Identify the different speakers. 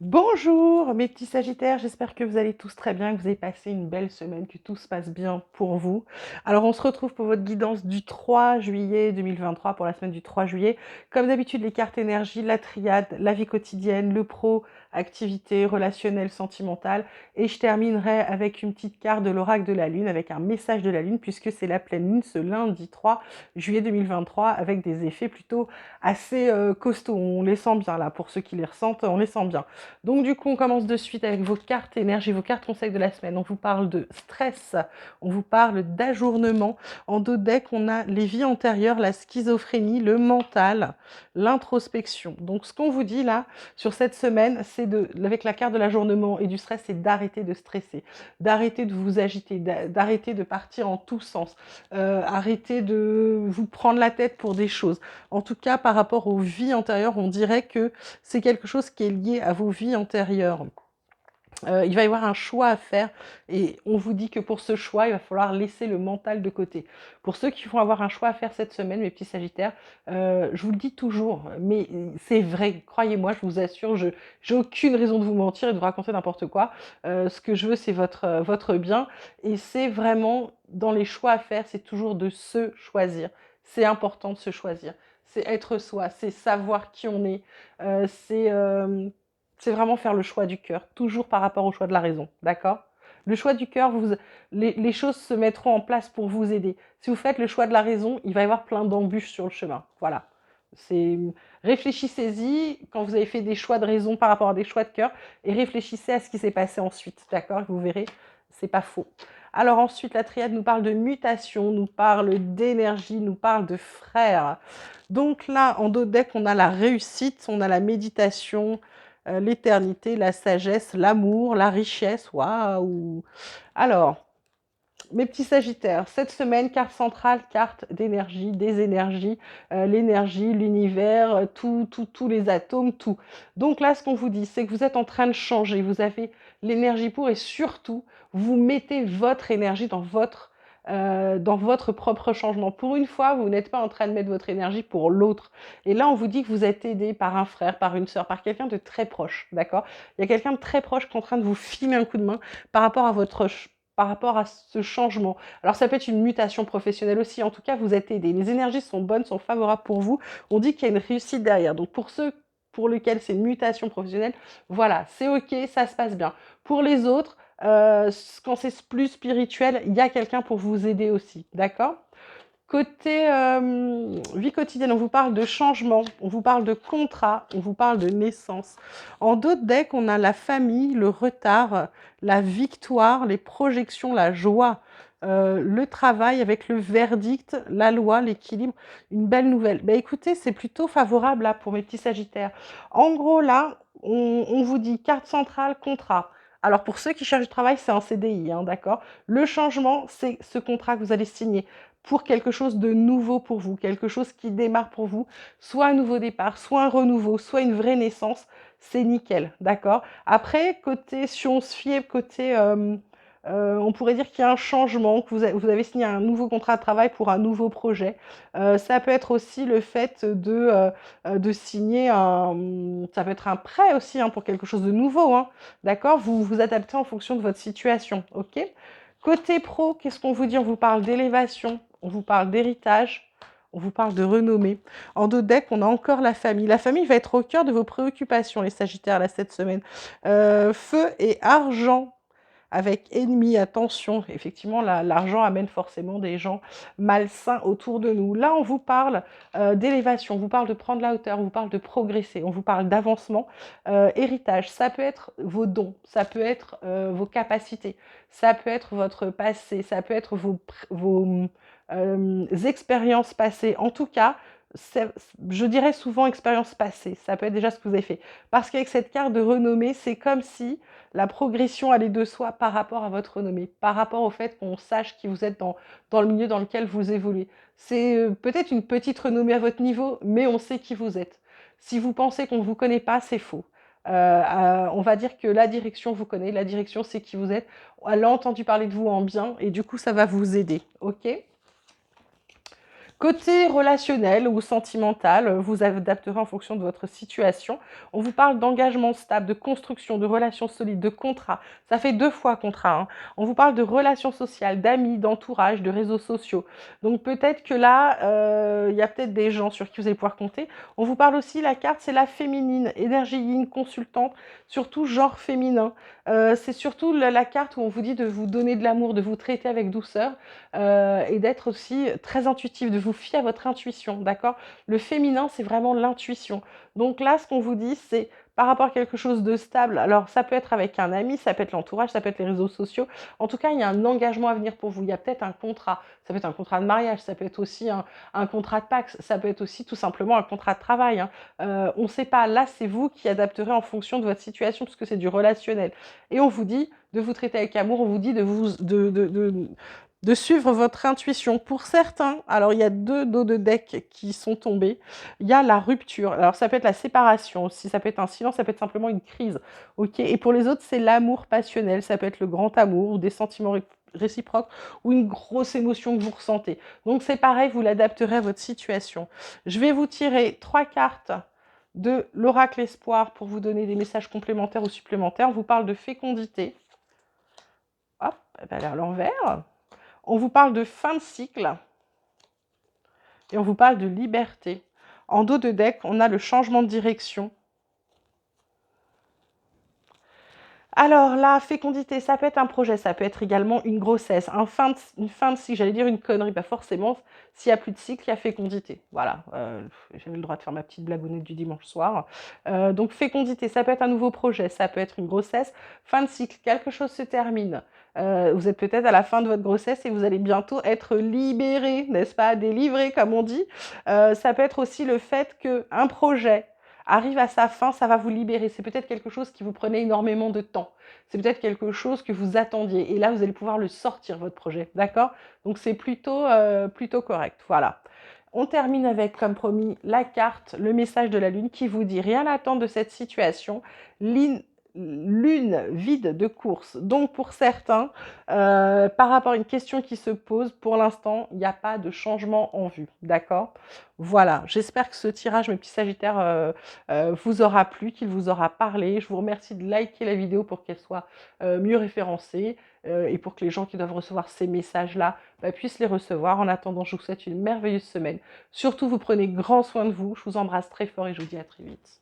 Speaker 1: Bonjour mes petits Sagittaires, j'espère que vous allez tous très bien, que vous avez passé une belle semaine, que tout se passe bien pour vous. Alors on se retrouve pour votre guidance du 3 juillet 2023, pour la semaine du 3 juillet. Comme d'habitude, les cartes énergie, la triade, la vie quotidienne, le pro, activité relationnelle, sentimentale. Et je terminerai avec une petite carte de l'oracle de la Lune, avec un message de la Lune, puisque c'est la pleine Lune ce lundi 3 juillet 2023, avec des effets plutôt assez costauds. On les sent bien là, pour ceux qui les ressentent, on les sent bien. Donc du coup, on commence de suite avec vos cartes énergie, vos cartes conseils de la semaine. On vous parle de stress, on vous parle d'ajournement. En dos de deck, on a les vies antérieures, la schizophrénie, le mental, l'introspection. Donc ce qu'on vous dit là, sur cette semaine, c'est avec la carte de l'ajournement et du stress, c'est d'arrêter de stresser, d'arrêter de vous agiter, d'arrêter de partir en tous sens, arrêter de vous prendre la tête pour des choses. En tout cas, par rapport aux vies antérieures, on dirait que c'est quelque chose qui est lié à vos vies antérieures. Il va y avoir un choix à faire et on vous dit que pour ce choix, il va falloir laisser le mental de côté. Pour ceux qui vont avoir un choix à faire cette semaine, mes petits Sagittaires, je vous le dis toujours, mais c'est vrai, croyez-moi, je vous assure, je j'ai aucune raison de vous mentir et de vous raconter n'importe quoi. Ce que je veux, c'est votre bien et c'est vraiment, dans les choix à faire, c'est toujours de se choisir. C'est important de se choisir. C'est être soi, c'est savoir qui on est, c'est vraiment faire le choix du cœur, toujours par rapport au choix de la raison, d'accord? Le choix du cœur, les choses se mettront en place pour vous aider. Si vous faites le choix de la raison, il va y avoir plein d'embûches sur le chemin. Voilà. C'est Réfléchissez-y quand vous avez fait des choix de raison par rapport à des choix de cœur et réfléchissez à ce qui s'est passé ensuite, d'accord? Vous verrez, c'est pas faux. Alors ensuite, la triade nous parle de mutation, nous parle d'énergie, nous parle de frères. Donc là, en dos de deck, on a la réussite, on a la méditation, l'éternité, la sagesse, l'amour, la richesse. Waouh! Alors, mes petits Sagittaires, cette semaine, carte centrale, carte d'énergie, des énergies, l'énergie, l'univers, tous les atomes, tout. Donc là, ce qu'on vous dit, c'est que vous êtes en train de changer, vous avez l'énergie pour et surtout, vous mettez votre énergie dans votre propre changement. Pour une fois, vous n'êtes pas en train de mettre votre énergie pour l'autre. Et là, on vous dit que vous êtes aidé par un frère, par une sœur, par quelqu'un de très proche, d'accord? Il y a quelqu'un de très proche qui est en train de vous filer un coup de main par rapport à par rapport à ce changement. Alors ça peut être une mutation professionnelle aussi, en tout cas vous êtes aidé. Les énergies sont bonnes, sont favorables pour vous. On dit qu'il y a une réussite derrière. Donc pour ceux pour lesquels c'est une mutation professionnelle, voilà, c'est ok, ça se passe bien. Pour les autres, quand c'est plus spirituel, il y a quelqu'un pour vous aider aussi, d'accord? Côté vie quotidienne, on vous parle de changement, on vous parle de contrat, on vous parle de naissance. En d'autres decks, on a la famille, le retard, la victoire, les projections, la joie, le travail avec le verdict, la loi, l'équilibre, une belle nouvelle. Ben écoutez, c'est plutôt favorable là pour mes petits Sagittaires. En gros là, on vous dit carte centrale, contrat. Alors pour ceux qui cherchent du travail, c'est un CDI, hein, d'accord? Le changement, c'est ce contrat que vous allez signer pour quelque chose de nouveau pour vous, quelque chose qui démarre pour vous, soit un nouveau départ, soit un renouveau, soit une vraie naissance, c'est nickel, d'accord? Après, côté, si on se fiait côté, on pourrait dire qu'il y a un changement, que vous avez signé un nouveau contrat de travail pour un nouveau projet. Ça peut être aussi le fait de signer ça peut être un prêt aussi hein, pour quelque chose de nouveau, hein, d'accord? Vous vous adaptez en fonction de votre situation, ok? Côté pro, qu'est-ce qu'on vous dit? On vous parle d'élévation, on vous parle d'héritage, on vous parle de renommée. En dos de deck, on a encore la famille. La famille va être au cœur de vos préoccupations, les Sagittaires, là, cette semaine. Feu et argent avec ennemi, attention. Effectivement, l'argent amène forcément des gens malsains autour de nous. Là, on vous parle d'élévation, on vous parle de prendre la hauteur, on vous parle de progresser, on vous parle d'avancement. Héritage, ça peut être vos dons, ça peut être vos capacités, ça peut être votre passé, ça peut être vos expériences passées. En tout cas, je dirais souvent expérience passée, ça peut être déjà ce que vous avez fait. Parce qu'avec cette carte de renommée, c'est comme si la progression allait de soi par rapport à votre renommée, par rapport au fait qu'on sache qui vous êtes dans le milieu dans lequel vous évoluez. C'est peut-être une petite renommée à votre niveau, mais on sait qui vous êtes. Si vous pensez qu'on ne vous connaît pas, c'est faux. On va dire que la direction vous connaît, la direction c'est qui vous êtes, elle a entendu parler de vous en bien et du coup ça va vous aider, ok? Côté relationnel ou sentimental, vous adapterez en fonction de votre situation. On vous parle d'engagement stable, de construction, de relations solides, de contrat. Ça fait 2 fois contrat, hein. On vous parle de relations sociales, d'amis, d'entourage, de réseaux sociaux. Donc peut-être que là, il y a peut-être des gens sur qui vous allez pouvoir compter. On vous parle aussi, la carte, c'est la féminine, énergie yin, consultante, surtout genre féminin. C'est surtout la carte où on vous dit de vous donner de l'amour, de vous traiter avec douceur, et d'être aussi très intuitif, de vous fier à votre intuition, d'accord? Le féminin, c'est vraiment l'intuition. Donc là, ce qu'on vous dit, c'est par rapport à quelque chose de stable. Alors, ça peut être avec un ami, ça peut être l'entourage, ça peut être les réseaux sociaux. En tout cas, il y a un engagement à venir pour vous. Il y a peut-être un contrat. Ça peut être un contrat de mariage, ça peut être aussi un contrat de Pacs, ça peut être aussi tout simplement un contrat de travail, hein. On ne sait pas. Là, c'est vous qui adapterez en fonction de votre situation, puisque c'est du relationnel. Et on vous dit de vous traiter avec amour, on vous dit de suivre votre intuition. Pour certains, alors il y a 2 dos de deck qui sont tombés. Il y a la rupture. Alors ça peut être la séparation aussi, ça peut être un silence, ça peut être simplement une crise. Ok. Et pour les autres, c'est l'amour passionnel. Ça peut être le grand amour ou des sentiments réciproques ou une grosse émotion que vous ressentez. Donc c'est pareil, vous l'adapterez à votre situation. Je vais vous tirer 3 cartes de l'oracle espoir pour vous donner des messages complémentaires ou supplémentaires. On vous parle de fécondité. Hop, elle est à l'envers. On vous parle de fin de cycle et on vous parle de liberté. En dos de deck, on a le changement de direction. Alors, la fécondité, ça peut être un projet, ça peut être également une grossesse, une fin de cycle, j'allais dire une connerie, pas forcément. S'il n'y a plus de cycle, il y a fécondité. Voilà, j'avais le droit de faire ma petite blagounette du dimanche soir. Donc, fécondité, ça peut être un nouveau projet, ça peut être une grossesse. Fin de cycle, quelque chose se termine. Vous êtes peut-être à la fin de votre grossesse et vous allez bientôt être libéré, n'est-ce pas, délivré, comme on dit. Ça peut être aussi le fait qu'un projet arrive à sa fin, ça va vous libérer. C'est peut-être quelque chose qui vous prenait énormément de temps. C'est peut-être quelque chose que vous attendiez. Et là, vous allez pouvoir le sortir, votre projet. D'accord? Donc, c'est plutôt correct. Voilà. On termine avec, comme promis, la carte, le message de la Lune qui vous dit rien à attendre de cette situation. Lune vide de course. Donc pour certains, par rapport à une question qui se pose, pour l'instant, il n'y a pas de changement en vue. D'accord? Voilà, j'espère que ce tirage, mes petits sagittaires, vous aura plu, qu'il vous aura parlé. Je vous remercie de liker la vidéo pour qu'elle soit mieux référencée et pour que les gens qui doivent recevoir ces messages-là puissent les recevoir. En attendant, je vous souhaite une merveilleuse semaine. Surtout, vous prenez grand soin de vous. Je vous embrasse très fort et je vous dis à très vite.